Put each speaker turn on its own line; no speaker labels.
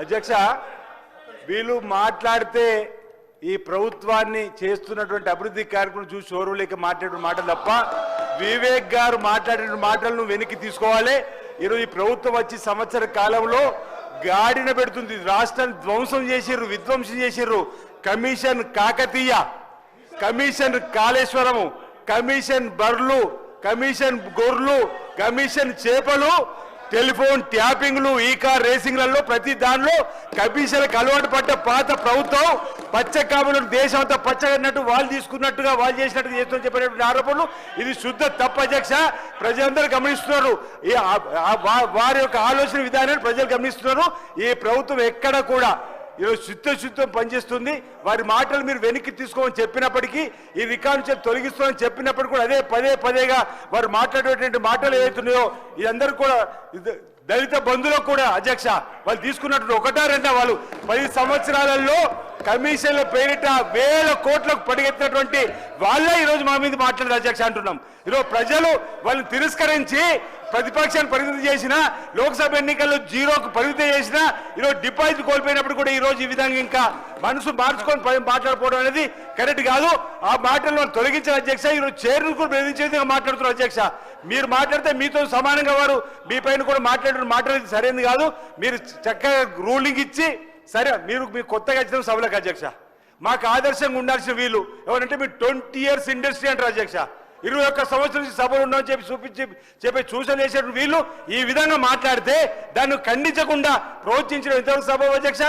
అధ్యక్ష వీళ్ళు మాట్లాడితే ఈ ప్రభుత్వాన్ని చేస్తున్నటువంటి అభివృద్ధి కార్యక్రమం చూసి షోరూలేక మాట్లాడిన మాటలు తప్ప వివేక్ గారు మాట్లాడిన మాటలను వెనక్కి తీసుకోవాలి. ఈరోజు ఈ ప్రభుత్వం వచ్చి సంవత్సర కాలంలో గాడిన పెడుతుంది. రాష్ట్రాన్ని ధ్వంసం చేసిర్రు, విధ్వంసం చేసిర్రు. Commission Kakatiya, commission Kaleshwaram, commission బర్లు, కమిషన్ గొర్రెలు, కమిషన్ చేపలు, టెలిఫోన్ ట్యాపింగ్లు, ఈ కార్ రేసింగ్లలో ప్రతి దానిలో కమిషన్లకు అలవాటు పడ్డ పాత ప్రభుత్వం పచ్చ కాపులను దేశం అంతా పచ్చగన్నట్టు వాళ్ళు తీసుకున్నట్టుగా వాళ్ళు చేసినట్టుగా చేస్తూ చెప్పినటువంటి ఆరోపణలు ఇది శుద్ధ తప్పు అధ్యక్ష. ప్రజలందరూ గమనిస్తున్నారు. వారి యొక్క ఆలోచన విధానాన్ని ప్రజలు గమనిస్తున్నారు. ఈ ప్రభుత్వం ఎక్కడ కూడా ఈరోజు శుద్ధం పనిచేస్తుంది. వారి మాటలు మీరు వెనక్కి తీసుకోమని చెప్పినప్పటికీ ఈ రికార్డు నుంచి తొలగిస్తామని చెప్పినప్పటికీ కూడా అదే పదేగా వారు మాట్లాడేటువంటి మాటలు ఏవైతున్నాయో ఇదందరూ కూడా దళిత బంధువులకు కూడా అధ్యక్ష వాళ్ళు తీసుకున్నటువంటి ఒకటా రెండా వాళ్ళు 10 సంవత్సరాలలో కమిషన్ల పేరిట వేల కోట్లకు పడిగెత్తినటువంటి వాళ్ళే ఈరోజు మా మీద మాట్లాడారు అధ్యక్ష అంటున్నాం. ఈరోజు ప్రజలు వాళ్ళని తిరస్కరించి ప్రతిపక్షాన్ని పరిమితం చేసిన, లోక్సభ ఎన్నికల్లో జీరోకు పరిమితం చేసిన, ఈరోజు డిపాజిట్ కోల్పోయినప్పుడు కూడా ఈరోజు ఈ విధంగా ఇంకా మనసు మార్చుకొని మాట్లాడుకోవడం అనేది కరెక్ట్ కాదు. ఆ మాటలను తొలగించిన అధ్యక్ష ఈరోజు చైర్ను కూడా బెదిరించే విధంగా మాట్లాడుతున్నారు అధ్యక్ష. మీరు మాట్లాడితే మీతో సమానంగా వారు మీ పైన కూడా మాట్లాడేది సరైనది కాదు. మీరు చక్కగా రూలింగ్ ఇచ్చి సరే మీరు కొత్తగా ఇచ్చిన సభలకు అధ్యక్ష మాకు ఆదర్శంగా ఉండాల్సిన వీళ్ళు ఎవరంటే మీరు 20 years ఇండస్ట్రీ అంటారు అధ్యక్ష. 21 సంవత్సరం నుంచి సభలు ఉన్నామని చెప్పి సూచన చేసేటువంటి వీళ్ళు ఈ విధంగా మాట్లాడితే దాన్ని ఖండించకుండా ప్రోత్సహించడం ఎంతవరకు సభ అధ్యక్ష?